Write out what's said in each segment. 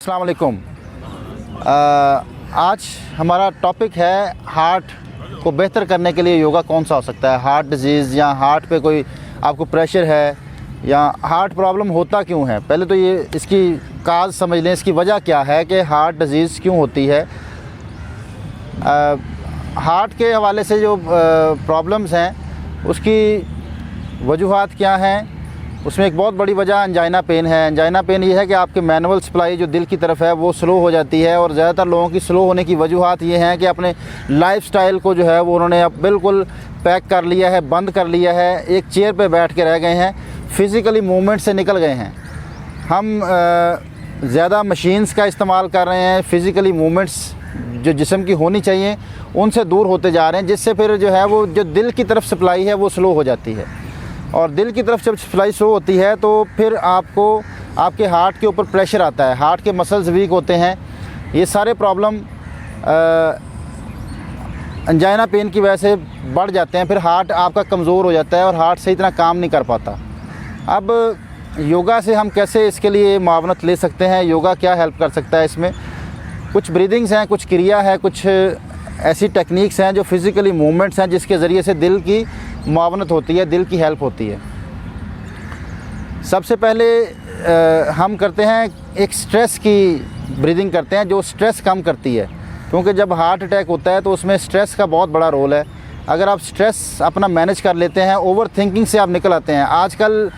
अस्सलाम वालेकुम। आज हमारा टॉपिक है हार्ट को बेहतर करने के लिए योगा कौन सा हो सकता है। हार्ट डिजीज़ या हार्ट पे कोई आपको प्रेशर है या हार्ट प्रॉब्लम होता क्यों है। पहले तो ये इसकी काज समझ लें, इसकी वजह क्या है कि हार्ट डिजीज़ क्यों होती है। हार्ट के हवाले से जो प्रॉब्लम्स हैं उसकी वजूहात क्या हैं। उसमें एक बहुत बड़ी वजह एंजाइना पेन है। एंजाइना पेन ये है कि आपके मैनुअल सप्लाई जो दिल की तरफ है वो स्लो हो जाती है, और ज़्यादातर लोगों की स्लो होने की वजूहात ये हैं कि अपने लाइफस्टाइल को जो है वो उन्होंने अब बिल्कुल पैक कर लिया है, बंद कर लिया है, एक चेयर पे बैठ के रह गए हैं, फ़िज़िकली मूवमेंट से निकल गए हैं। हम ज़्यादा मशीन्स का इस्तेमाल कर रहे हैं, फ़िज़िकली मूवमेंट्स जो जिस्म की होनी चाहिए उनसे दूर होते जा रहे हैं, जिससे फिर जो है वो जो दिल की तरफ सप्लाई है वो स्लो हो जाती है। और दिल की तरफ जब सप्लाई स्लो होती है तो फिर आपको आपके हार्ट के ऊपर प्रेशर आता है, हार्ट के मसल्स वीक होते हैं। ये सारे प्रॉब्लम एंजाइना पेन की वजह से बढ़ जाते हैं। फिर हार्ट आपका कमज़ोर हो जाता है और हार्ट सही तरह काम नहीं कर पाता। अब योगा से हम कैसे इसके लिए मुआवनत ले सकते हैं, योगा क्या हेल्प कर सकता है इसमें। कुछ ब्रीदिंग्स हैं, कुछ क्रिया है, कुछ ऐसी टेक्निक्स हैं जो फ़िज़िकली मूवमेंट्स हैं जिसके ज़रिए से दिल की मुआवनत होती है, दिल की हेल्प होती है। सबसे पहले हम करते हैं एक स्ट्रेस की ब्रीदिंग करते हैं जो स्ट्रेस कम करती है, क्योंकि जब हार्ट अटैक होता है तो उसमें स्ट्रेस का बहुत बड़ा रोल है। अगर आप स्ट्रेस अपना मैनेज कर लेते हैं, ओवर थिंकिंग से आप निकल आते हैं। आजकल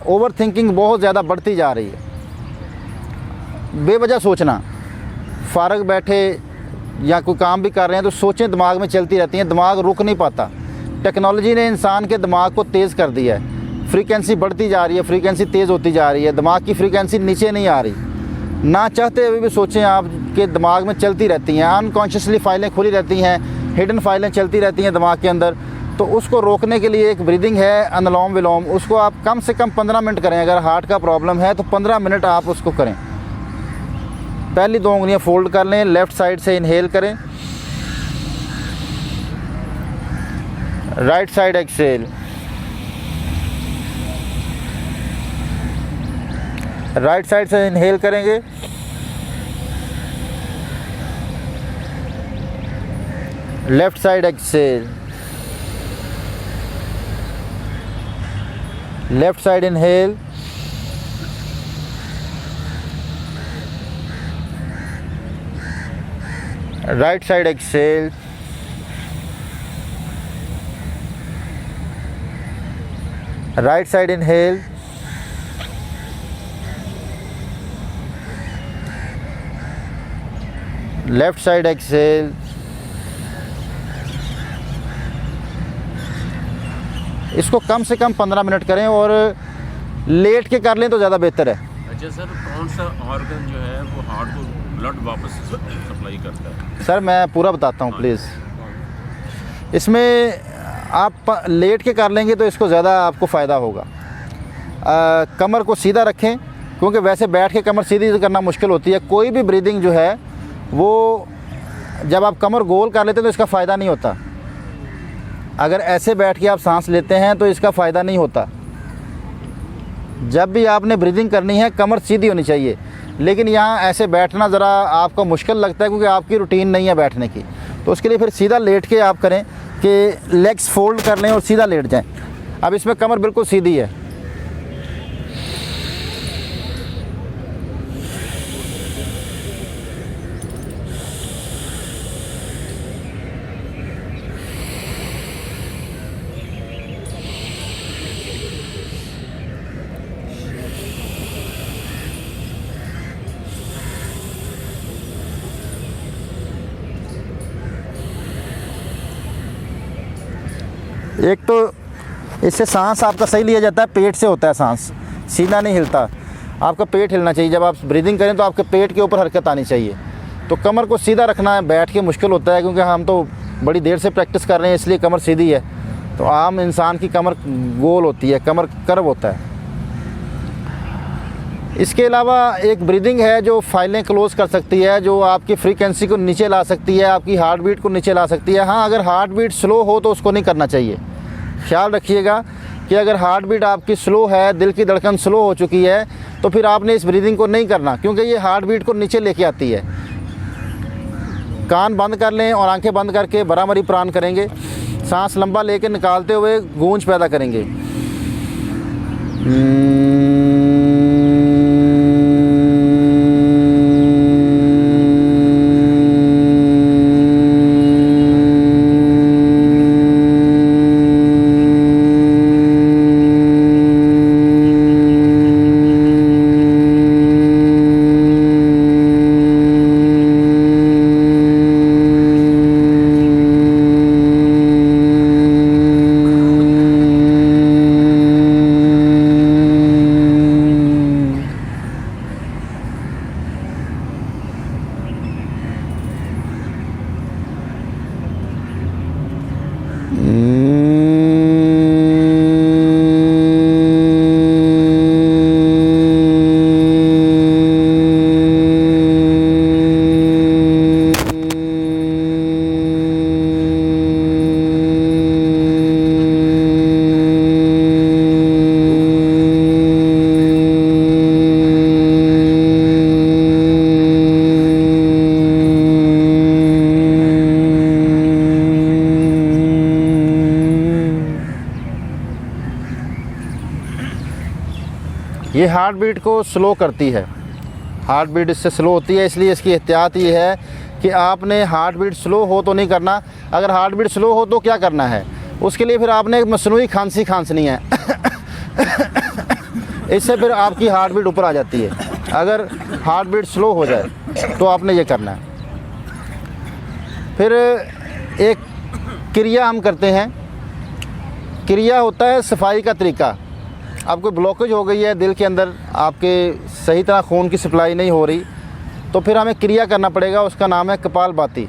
ओवर थिंकिंग बहुत ज़्यादा बढ़ती जा रही है। बेवजह सोचना, फ़ारग बैठे या कोई काम भी कर रहे हैं तो सोचें दिमाग में चलती रहती हैं, दिमाग रुक नहीं पाता। टेक्नोलॉजी ने इंसान के दिमाग को तेज़ कर दिया है, फ्रीक्वेंसी बढ़ती जा रही है, फ्रीक्वेंसी तेज़ होती जा रही है, दिमाग की फ्रीक्वेंसी नीचे नहीं आ रही। ना चाहते हुए भी सोचें आपके दिमाग में चलती रहती हैं, अनकॉन्शियसली फ़ाइलें खुली रहती हैं, हिडन फाइलें चलती रहती हैं दिमाग के अंदर। तो उसको रोकने के लिए एक ब्रीदिंग है अनुलोम विलोम, उसको आप कम से कम 15 मिनट करें। अगर हार्ट का प्रॉब्लम है तो 15 मिनट आप उसको करें। पहली 2 उंगलियां फोल्ड कर लें, लेफ़्ट साइड से इनहेल करें, right side exhale, right side से इनहेल करेंगे, left side exhale, left side inhale, right side exhale, right side inhale, left side exhale. इसको कम से कम 15 मिनट करें और लेट के कर लें तो ज़्यादा बेहतर है। अच्छा सर, कौन सा ऑर्गन जो है वो हार्ट को ब्लड वापस सप्लाई करता है? सर मैं पूरा बताता हूँ प्लीज़। इसमें आप लेट के कर लेंगे तो इसको ज़्यादा आपको फ़ायदा होगा। कमर को सीधा रखें, क्योंकि वैसे बैठ के कमर सीधी करना मुश्किल होती है। कोई भी ब्रीदिंग जो है वो जब आप कमर गोल कर लेते हैं तो इसका फ़ायदा नहीं होता। अगर ऐसे बैठ के आप सांस लेते हैं तो इसका फ़ायदा नहीं होता। जब भी आपने ब्रीदिंग करनी है कमर सीधी होनी चाहिए, लेकिन यहाँ ऐसे बैठना ज़रा आपको मुश्किल लगता है क्योंकि आपकी रूटीन नहीं है बैठने की। तो उसके लिए फिर सीधा लेट के आप करें कि लेग्स फोल्ड कर लें और सीधा लेट जाएं। अब इसमें कमर बिल्कुल सीधी है। एक तो इससे सांस आपका सही लिया जाता है, पेट से होता है सांस, सीना नहीं हिलता। आपका पेट हिलना चाहिए। जब आप ब्रीदिंग करें तो आपके पेट के ऊपर हरकत आनी चाहिए। तो कमर को सीधा रखना है, बैठ के मुश्किल होता है क्योंकि हम तो बड़ी देर से प्रैक्टिस कर रहे हैं, इसलिए कमर सीधी है। तो आम इंसान की कमर गोल होती है, कमर कर्व होता है। इसके अलावा एक ब्रीदिंग है जो फाइलें क्लोज़ कर सकती है, जो आपकी फ्रीक्वेंसी को नीचे ला सकती है, आपकी हार्ट बीट को नीचे ला सकती है। हाँ, अगर हार्ट बीट स्लो हो तो उसको नहीं करना चाहिए। ख्याल रखिएगा कि अगर हार्ट बीट आपकी स्लो है, दिल की धड़कन स्लो हो चुकी है, तो फिर आपने इस ब्रीदिंग को नहीं करना, क्योंकि ये हार्ट बीट को नीचे लेके आती है। कान बंद कर लें और आंखें बंद करके बराबरी प्राण करेंगे। सांस लंबा लेके निकालते हुए गूंज पैदा करेंगे। ये हार्ट बीट को स्लो करती है। हार्ट बीट इससे स्लो होती है, इसलिए इसकी एहतियात ये है कि आपने हार्ट बीट स्लो हो तो नहीं करना। अगर हार्ट बीट स्लो हो तो क्या करना है, उसके लिए फिर आपने एक मसनूई खांसी खांसनी है। इससे फिर आपकी हार्ट बीट ऊपर आ जाती है। अगर हार्ट बीट स्लो हो जाए तो आपने ये करना है। फिर एक क्रिया हम करते हैं। क्रिया होता है सफाई का तरीका। अब कोई ब्लॉकेज हो गई है दिल के अंदर, आपके सही तरह खून की सप्लाई नहीं हो रही, तो फिर हमें क्रिया करना पड़ेगा। उसका नाम है कपालभाति,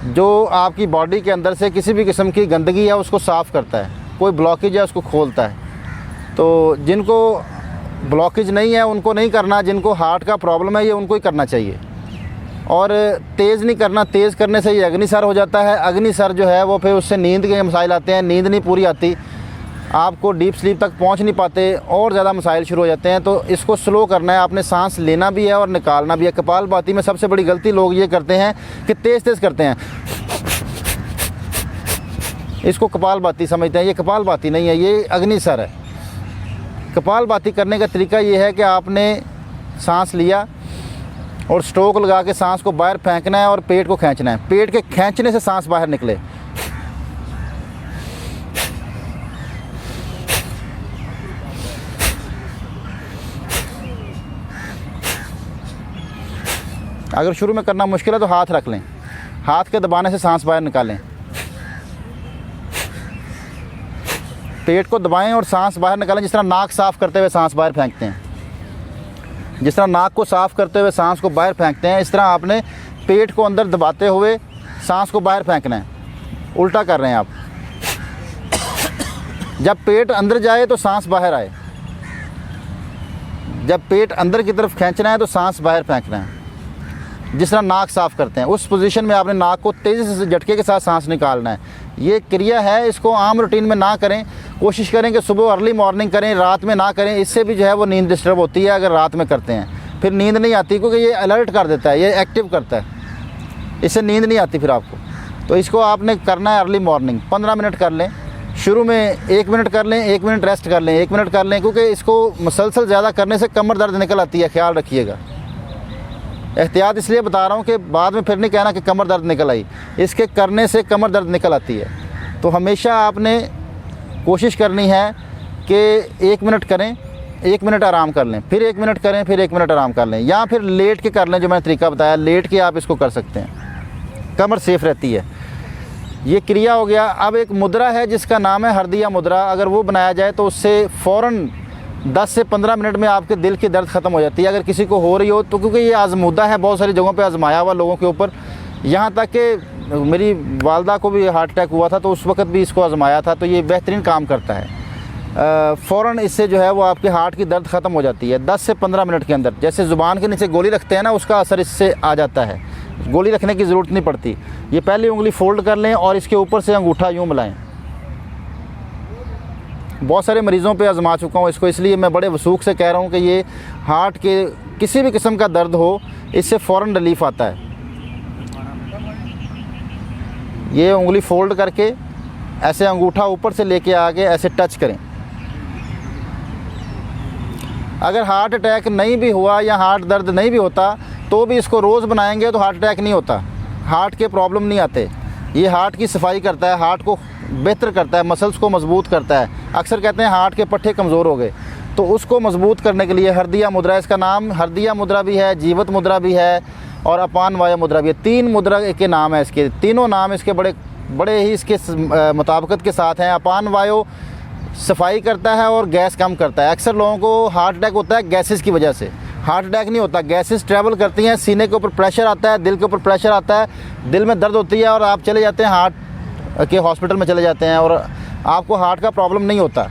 जो आपकी बॉडी के अंदर से किसी भी किस्म की गंदगी है उसको साफ़ करता है, कोई ब्लॉकेज है उसको खोलता है। तो जिनको ब्लॉकेज नहीं है उनको नहीं करना, जिनको हार्ट का प्रॉब्लम है ये उनको ही करना चाहिए। और तेज़ नहीं करना, तेज़ करने से ये अग्निसर हो जाता है। अग्निसर जो है वो फिर उससे नींद के मसाइल आते हैं, नींद नहीं पूरी आती, आपको डीप स्लीप तक पहुंच नहीं पाते और ज़्यादा मसाइल शुरू हो जाते हैं। तो इसको स्लो करना है, आपने सांस लेना भी है और निकालना भी है। कपालभाति में सबसे बड़ी गलती लोग ये करते हैं कि तेज़ तेज़ करते हैं, इसको कपालभाति समझते हैं। ये कपालभाति नहीं है, ये अग्निसर है। कपालभाति करने का तरीका ये है कि आपने सांस लिया और स्ट्रोक लगा के सांस को बाहर फेंकना है और पेट को खींचना है। पेट के खींचने से सांस बाहर निकले। अगर शुरू में करना मुश्किल है तो हाथ रख लें, हाथ के दबाने से सांस बाहर निकालें। पेट को दबाएं और सांस बाहर निकालें, जिस तरह नाक साफ़ करते हुए सांस बाहर फेंकते हैं। जिस तरह नाक को साफ़ करते हुए सांस को बाहर फेंकते हैं, इस तरह आपने पेट को अंदर दबाते हुए सांस को बाहर फेंकना है। उल्टा कर रहे हैं आप। जब पेट अंदर जाए तो सांस बाहर आए, जब पेट अंदर की तरफ खींचना है तो सांस बाहर फेंकना है। जिस तरह नाक साफ़ करते हैं उस पोजीशन में आपने नाक को तेज़ी से झटके के साथ सांस निकालना है। ये क्रिया है, इसको आम रूटीन में ना करें। कोशिश करें कि सुबह अर्ली मॉर्निंग करें, रात में ना करें। इससे भी जो है वो नींद डिस्टर्ब होती है अगर रात में करते हैं, फिर नींद नहीं आती, क्योंकि ये अलर्ट कर देता है, ये एक्टिव करता है, इससे नींद नहीं आती फिर आपको। तो इसको आपने करना है अर्ली मॉर्निंग। 15 मिनट कर लें, शुरू में 1 मिनट कर लें, 1 मिनट रेस्ट कर लें, 1 मिनट कर लें, क्योंकि इसको मुसलसल ज़्यादा करने से कमर दर्द निकल आती है, ख्याल रखिएगा। एहतियात इसलिए बता रहा हूँ कि बाद में फिर नहीं कहना कि कमर दर्द निकल आई, इसके करने से कमर दर्द निकल आती है। तो हमेशा आपने कोशिश करनी है कि 1 मिनट करें, 1 मिनट आराम कर लें, फिर 1 मिनट करें, फिर 1 मिनट आराम कर लें, या फिर लेट के कर लें, जो मैंने तरीका बताया, लेट के आप इसको कर सकते हैं, कमर सेफ़ रहती है। ये क्रिया हो गया। अब एक मुद्रा है जिसका नाम है हरदिया मुद्रा। अगर वो बनाया जाए तो उससे फ़ौरन 10 से 15 मिनट में आपके दिल की दर्द ख़त्म हो जाती है, अगर किसी को हो रही हो तो। क्योंकि ये आजमूदा है, बहुत सारी जगहों पे आजमाया हुआ लोगों के ऊपर। यहाँ तक कि मेरी वालदा को भी हार्ट अटैक हुआ था तो उस वक्त भी इसको आजमाया था। तो ये बेहतरीन काम करता है। फ़ौरन इससे जो है वो आपके हार्ट की दर्द ख़त्म हो जाती है 10 से 15 मिनट के अंदर। जैसे ज़ुबान के नीचे गोली रखते हैं ना, उसका असर इससे आ जाता है। गोली रखने की ज़रूरत नहीं पड़ती। ये पहली उंगली फोल्ड कर लें और इसके ऊपर से अंगूठा यूँ मिलाएं, बहुत सारे मरीज़ों पे आजमा चुका हूँ इसको, इसलिए मैं बड़े वसूख से कह रहा हूँ कि ये हार्ट के किसी भी किस्म का दर्द हो, इससे फ़ौरन रिलीफ आता है। ये उंगली फोल्ड करके ऐसे अंगूठा ऊपर से लेके आके ऐसे टच करें। अगर हार्ट अटैक नहीं भी हुआ या हार्ट दर्द नहीं भी होता तो भी इसको रोज़ बनाएंगे तो हार्ट अटैक नहीं होता, हार्ट के प्रॉब्लम नहीं आते। ये हार्ट की सफाई करता है, हार्ट को बेहतर करता है, मसल्स को मजबूत करता है। अक्सर कहते हैं हार्ट के पट्टे कमज़ोर हो गए, तो उसको मजबूत करने के लिए हरदिया मुद्रा, इसका नाम हरदिया मुद्रा भी है, जीवत मुद्रा भी है और अपान वायु मुद्रा भी है। 3 मुद्रा के नाम है इसके, तीनों नाम इसके बड़े ही इसके मुताबिकत के साथ हैं। अपान वायु सफाई करता है और गैस कम करता है। अक्सर लोगों को हार्ट अटैक होता है गैसेस की वजह से, हार्ट अटैक नहीं होता। गैसेस ट्रैवल करती हैं, सीने के ऊपर प्रेशर आता है, दिल के ऊपर प्रेशर आता है, दिल में दर्द होती है और आप चले जाते हैं हार्ट के हॉस्पिटल में चले जाते हैं और आपको हार्ट का प्रॉब्लम नहीं होता,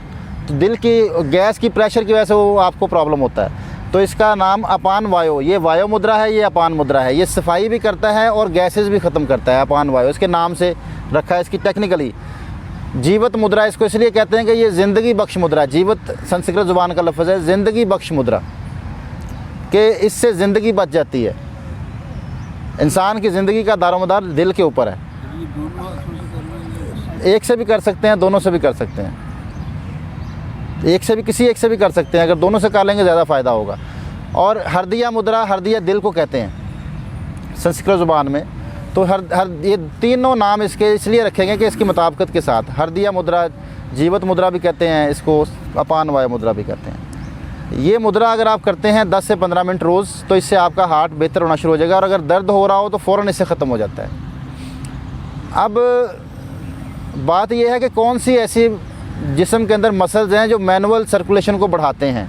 तो दिल की गैस की प्रेशर की वजह से वो आपको प्रॉब्लम होता है। तो इसका नाम अपान वायु, ये वायु मुद्रा है, ये अपान मुद्रा है। ये सफाई भी करता है और गैसेस भी ख़त्म करता है। अपान वायु इसके नाम से रखा है इसकी टेक्निकली। जीवत मुद्रा इसको इसलिए कहते हैं कि ये ज़िंदगी बख्श मुद्रा है। जीवत संस्कृत ज़ुबान का लफ्ज़ है, ज़िंदगी बख्श मुद्रा, कि इससे ज़िंदगी बच जाती है। इंसान की ज़िंदगी का दारोमदार दिल के ऊपर है। एक से भी कर सकते हैं, दोनों से भी कर सकते हैं, एक से भी, किसी एक से भी कर सकते हैं। अगर दोनों से कर लेंगे ज़्यादा फ़ायदा होगा। और हरदिया मुद्रा, हरदिया दिल को कहते हैं संस्कृत ज़ुबान में। तो हर ये तीनों नाम इसके इसलिए रखे गए कि इसकी मुताबिकत के साथ। हरदिया मुद्रा, जीवत मुद्रा भी कहते हैं इसको, अपान वायु मुद्रा भी कहते हैं। ये मुद्रा अगर आप करते हैं 10 से 15 मिनट रोज़, तो इससे आपका हार्ट बेहतर होना शुरू हो जाएगा। और अगर दर्द हो रहा हो तो फ़ौरन इससे ख़त्म हो जाता है। अब बात यह है कि कौन सी ऐसी जिस्म के अंदर मसल्स हैं जो मैनुअल सर्कुलेशन को बढ़ाते हैं,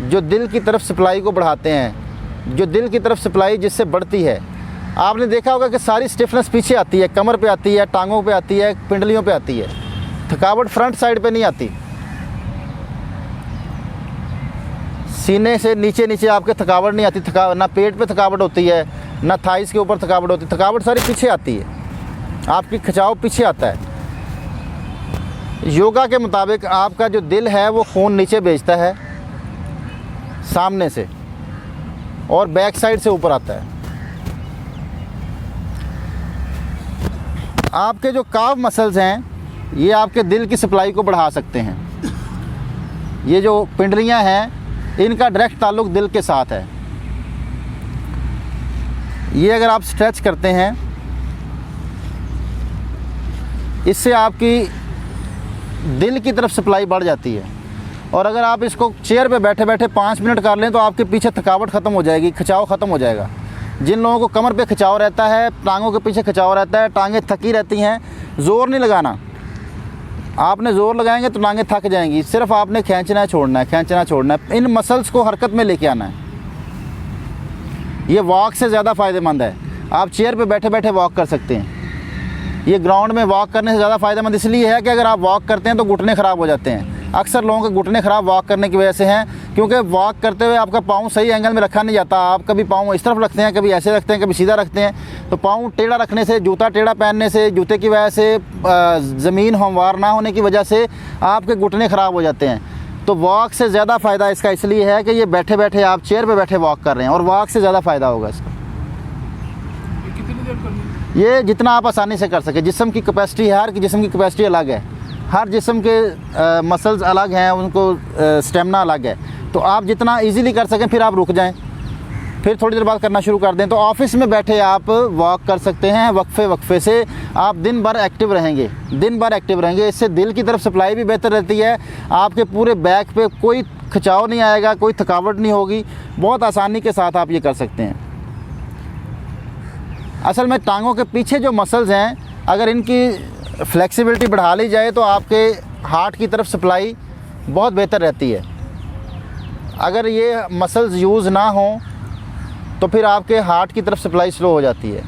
जो दिल की तरफ सप्लाई को बढ़ाते हैं, जो दिल की तरफ सप्लाई जिससे बढ़ती है। आपने देखा होगा कि सारी स्टिफनेस पीछे आती है, कमर पे आती है, टांगों पे आती है, पिंडलियों पे आती है। थकावट फ्रंट साइड पे नहीं आती। सीने से नीचे नीचे आपके थकावट नहीं आती, ना पेट पे थकावट होती है, ना थाइस के ऊपर थकावट होती है। थकावट सारी पीछे आती है, आपकी खिंचाव पीछे आता है। योगा के मुताबिक आपका जो दिल है वो खून नीचे भेजता है सामने से और बैक साइड से ऊपर आता है। आपके जो काव मसल्स हैं ये आपके दिल की सप्लाई को बढ़ा सकते हैं। ये जो पिंडलियां हैं इनका डायरेक्ट ताल्लुक दिल के साथ है। ये अगर आप स्ट्रेच करते हैं, इससे आपकी दिल की तरफ सप्लाई बढ़ जाती है। और अगर आप इसको चेयर पे बैठे बैठे 5 मिनट कर लें तो आपके पीछे थकावट ख़त्म हो जाएगी, खिंचाव ख़त्म हो जाएगा। जिन लोगों को कमर पे खिंचाव रहता है, टांगों के पीछे खिंचाव रहता है, टांगें थकी रहती हैं, ज़ोर नहीं लगाना। आपने ज़ोर लगाएंगे तो टांगें थक जाएंगी। सिर्फ आपने खींचना है, छोड़ना है, खींचना छोड़ना है। इन मसल्स को हरकत में लेके आना है। ये वॉक से ज़्यादा फ़ायदेमंद है। आप चेयर पे बैठे बैठे वॉक कर सकते हैं। ये ग्राउंड में वॉक करने से ज़्यादा फ़ायदेमंद इसलिए है कि अगर आप वॉक करते हैं तो घुटने ख़राब हो जाते हैं। अक्सर लोगों के घुटने ख़राब वॉक करने की वजह से हैं, क्योंकि वॉक करते हुए आपका पाँव सही एंगल में रखा नहीं जाता। आप कभी पाँव इस तरफ रखते हैं, कभी ऐसे रखते हैं, कभी सीधा रखते हैं। तो पाँव टेढ़ा रखने से, जूता टेढ़ा पहनने से, जूते की वजह से, ज़मीन हमवार ना होने की वजह से आपके घुटने ख़राब हो जाते हैं। तो वॉक से ज़्यादा फ़ायदा इसका इसलिए है कि ये बैठे बैठे आप चेयर पर बैठे वॉक कर रहे हैं, और वॉक से ज़्यादा फ़ायदा होगा इसका। ये जितना आप आसानी से कर सकें। जिस्म की कैपेसिटी है, हर जिस्म की कैपेसिटी अलग है। हर जिस्म के मसल्स अलग हैं, उनको स्टेमिना अलग है। तो आप जितना इजीली कर सकें, फिर आप रुक जाएं, फिर थोड़ी देर बाद करना शुरू कर दें। तो ऑफिस में बैठे आप वॉक कर सकते हैं। वक्फे से आप दिन भर एक्टिव रहेंगे, दिन भर एक्टिव रहेंगे। इससे दिल की तरफ सप्लाई भी बेहतर रहती है। आपके पूरे बैक पे कोई खिंचाव नहीं आएगा, कोई थकावट नहीं होगी। बहुत आसानी के साथ आप ये कर सकते हैं। असल में टांगों के पीछे जो मसल्स हैं, अगर इनकी फ्लेक्सिबिलिटी बढ़ा ली जाए तो आपके हार्ट की तरफ सप्लाई बहुत बेहतर रहती है। अगर ये मसल्स यूज़ ना हों तो फिर आपके हार्ट की तरफ सप्लाई स्लो हो जाती है।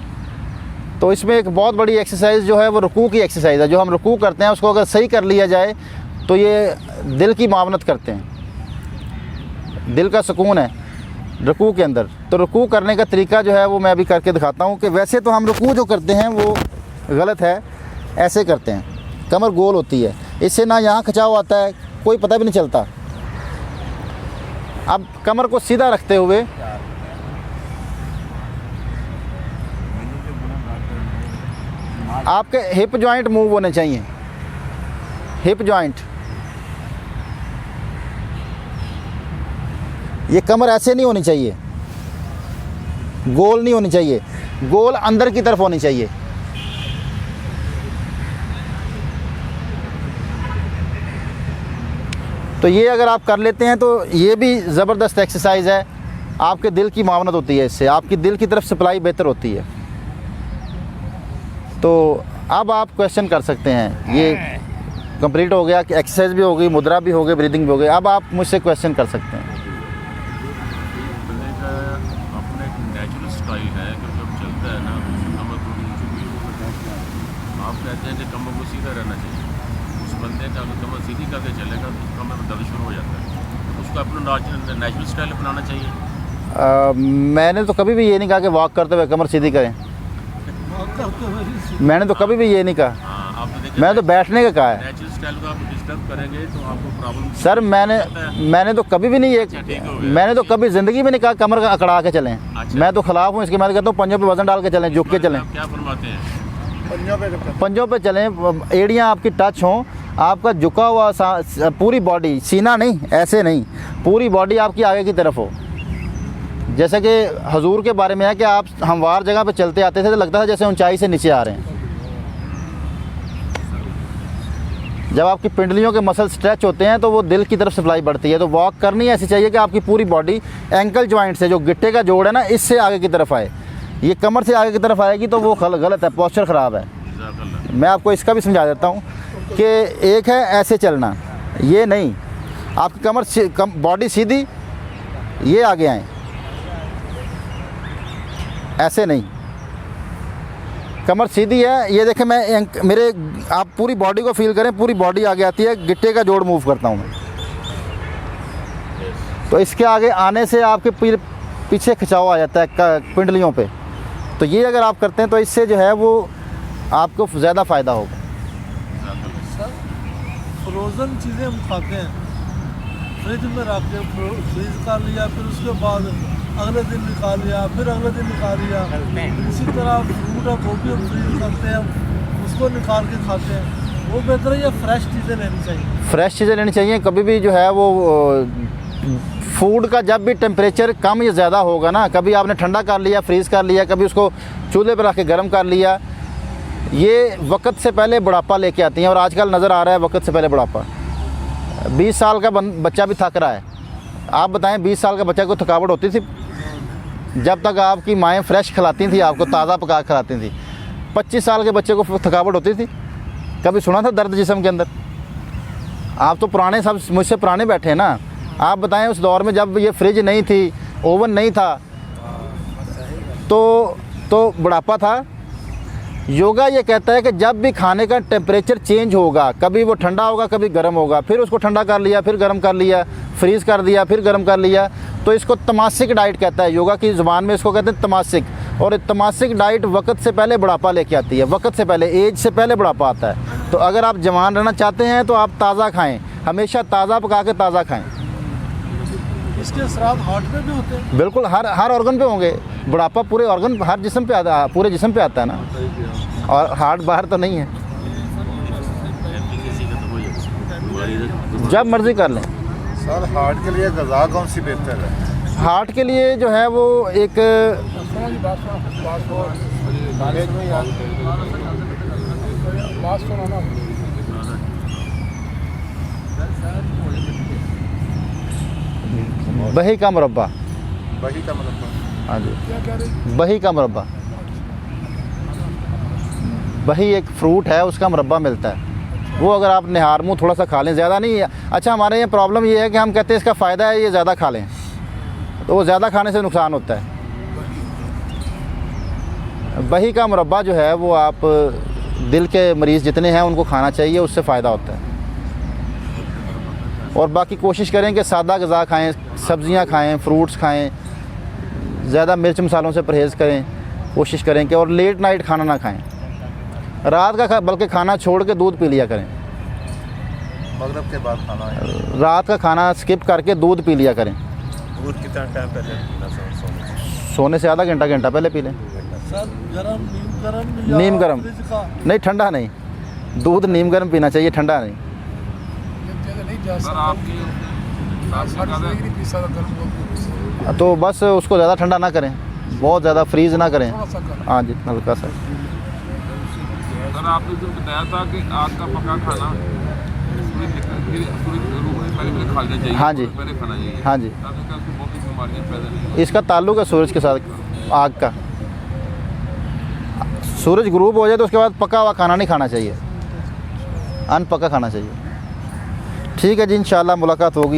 तो इसमें एक बहुत बड़ी एक्सरसाइज जो है वो रुकू की एक्सरसाइज है। जो हम रुकू करते हैं उसको अगर सही कर लिया जाए तो ये दिल की मावनत करते हैं। दिल का सुकून है रुकू के अंदर। तो रुकू करने का तरीका जो है वो मैं अभी करके दिखाता हूँ। कि वैसे तो हम रुकू जो करते हैं वो गलत है, ऐसे करते हैं, कमर गोल होती है, इससे ना यहाँ खिंचाव आता है, कोई पता भी नहीं चलता। अब कमर को सीधा रखते हुए आपके हिप जॉइंट मूव होने चाहिए, हिप जॉइंट। ये कमर ऐसे नहीं होनी चाहिए, गोल नहीं होनी चाहिए, गोल अंदर की तरफ होनी चाहिए। तो ये अगर आप कर लेते हैं तो ये भी ज़बरदस्त एक्सरसाइज है, आपके दिल की मावनत होती है, इससे आपकी दिल की तरफ सप्लाई बेहतर होती है। तो अब आप क्वेश्चन कर सकते हैं, ये कंप्लीट हो गया कि एक्सरसाइज भी हो गई, मुद्रा भी हो गई, ब्रीदिंग भी हो गई। अब आप मुझसे क्वेश्चन कर सकते हैं। बंदे का अपना एक नेचुरल स्टाइल है कि जब चलता है ना कमर थोड़ी ऊंची हुई होती है। आप कहते हैं कि कमर को सीधा रहना चाहिए, उस बंदे का अगर कमर सीधी करके चलेगा तो कमर में दर्द शुरू हो जाता है, तो उसको अपना नेचुरल स्टाइल अपनाना चाहिए। मैंने तो कभी भी ये नहीं कहा कि वॉक करते हुए कमर सीधी करें, मैंने तो कभी भी ये नहीं कहा। हाँ, आप तो देखिए मैंने तो बैठने का कहा है। नेचुरल स्टाइल को आप डिस्टर्ब करेंगे तो आपको प्रॉब्लम। सर मैंने तो कभी भी नहीं ये, मैंने तो कभी ज़िंदगी में नहीं कहा कमर का अकड़ा के चलें। अच्छा। मैं तो खिलाफ हूँ इसके। मैं तो कहता हूँ पंजों पे वज़न डाल के चलें, झुक के चलें, आप क्या फरमाते हैं? पंजों पे चलें, एड़ियाँ आपकी टच हों, आपका झुका हुआ पूरी बॉडी, सीना नहीं, ऐसे नहीं, पूरी बॉडी आपकी आगे की तरफ हो। जैसे कि हजूर के बारे में है कि आप हमवार जगह पे चलते आते थे तो लगता था जैसे ऊंचाई से नीचे आ रहे हैं। जब आपकी पिंडलियों के मसल स्ट्रेच होते हैं तो वो दिल की तरफ सप्लाई बढ़ती है। तो वॉक करनी ऐसी चाहिए कि आपकी पूरी बॉडी एंकल जॉइंट से, जो गिट्टे का जोड़ है ना, इससे आगे की तरफ आए। ये कमर से आगे की तरफ आएगी तो वो गलत है, पोस्चर ख़राब है। मैं आपको इसका भी समझा देता हूँ कि एक है ऐसे चलना, ये नहीं, आपकी कमर बॉडी सीधी, ये आगे आए, ऐसे नहीं, कमर सीधी है। ये देखें, मैं मेरे आप पूरी बॉडी को फील करें, पूरी बॉडी आगे आती है, गिट्टे का जोड़ मूव करता हूँ मैं। तो इसके आगे आने से आपके पीछे खिंचाव आ जाता है पिंडलियों पे। तो ये अगर आप करते हैं तो इससे जो है वो आपको ज़्यादा फ़ायदा होगा। फ्रोज़न चीज़ें हम खाते हैं, फ्रिज में रख के फ्रीज कर लिया, फिर उसके बाद अगले दिन निकाल लिया, फिर अगले दिन निकाल लिया। इसी तरह फ्रूट है वो भी हम फ्रीज करते हैं, उसको निकाल के खाते हैं। वो बेहतर है या फ्रेश चीज़ें लेनी चाहिए? फ्रेश चीज़ें लेनी चाहिए। कभी भी जो है वो फूड का जब भी टेम्परेचर कम या ज़्यादा होगा ना, कभी आपने ठंडा कर लिया, फ्रीज़ कर लिया, कभी उसको चूल्हे पर रख के गर्म कर लिया, ये वक्त से पहले बुढ़ापा लेके आती हैं। और आजकल नज़र आ रहा है वक्त से पहले बुढ़ापा। 20 साल का बच्चा भी थक रहा है। आप बताएं, 20 साल का बच्चा को थकावट होती थी जब तक आपकी माएँ फ्रेश खिलाती थी, आपको ताज़ा पका खिलाती थी? 25 साल के बच्चे को थकावट होती थी? कभी सुना था दर्द जिस्म के अंदर? आप तो पुराने, सब मुझसे पुराने बैठे हैं ना। आप बताएं, उस दौर में जब ये फ्रिज नहीं थी, ओवन नहीं था, तो बुढ़ापा था। योगा ये कहता है कि जब भी खाने का टेम्परेचर चेंज होगा, कभी वो ठंडा होगा, कभी गर्म होगा, फिर उसको ठंडा कर लिया, फिर गर्म कर लिया, फ्रीज़ कर दिया, फिर गर्म कर लिया, तो इसको तमासिक डाइट कहता है। योगा की ज़ुबान में इसको कहते हैं तमासिक। और तमासिक डाइट वक्त से पहले बुढ़ापा लेके आती है, वक्त से पहले, एज से पहले बुढ़ापा आता है। तो अगर आप जवान रहना चाहते हैं तो आप ताज़ा खाएँ, हमेशा ताज़ा पका के ताज़ा खाएँ। इसके असरात हार्ट पे भी होते हैं? बिल्कुल, हर ऑर्गन पे होंगे। बुढ़ापा पूरे ऑर्गन, हर जिस्म पे आता है, पूरे जिस्म पे आता है ना, और हार्ट बाहर तो नहीं है। जब मर्ज़ी कर लें। सर, हार्ट के लिए ग़िज़ा कौन सी बेहतर है? हार्ट के लिए जो है वो एक बही का मुरब्बा। वही का मतलब? हाँ जी, बही का मुरब्बा। बही एक फ्रूट है, उसका मुरब्बा मिलता है। वो अगर आप निहार मुँह थोड़ा सा खा लें, ज़्यादा नहीं है। अच्छा, हमारे यहाँ प्रॉब्लम ये है कि हम कहते हैं इसका फ़ायदा है, ये ज़्यादा खा लें, तो वो ज़्यादा खाने से नुकसान होता है। बही का मुरब्बा जो है वो आप दिल के मरीज़ जितने हैं उनको खाना चाहिए, उससे फ़ायदा होता है। और बाकी कोशिश करें कि सादा ग़िज़ा खाएँ, सब्ज़ियाँ खाएँ, फ्रूट्स खाएँ, ज़्यादा मिर्च मसालों से परहेज़ करें, कोशिश करें कि, और लेट नाइट खाना ना खाएं, रात का बल्कि खाना छोड़ के दूध पी लिया करें। मगरब के बाद खाना है। रात का खाना स्किप करके दूध पी लिया करें। दूध कितना टाइम पहले पीना सोने से? सोने से आधा घंटा घंटा पहले पी लें। सर गरम नीम गरम या नीम गरम। फ्रिज का? नहीं, ठंडा नहीं, दूध नीम गर्म पीना चाहिए, ठंडा नहीं। सर आपकी तो बस उसको ज़्यादा ठंडा ना करें, बहुत ज़्यादा फ्रीज़ ना करें। हाँ जी, हल्का सा। सर आपने जो बताया था कि आग का पका खाना पहले खा लेना चाहिए। हाँ जी। पहले खाना चाहिए। हाँ जी, आपने कहा कि बहुत सी बीमारियाँ पैदा नहीं होती। इसका ताल्लुक है सूरज के साथ, आग का। सूरज ग्रूब हो जाए तो उसके बाद पका हुआ खाना नहीं खाना चाहिए, अनपका खाना चाहिए। ठीक है जी, इंशाल्लाह मुलाकात होगी।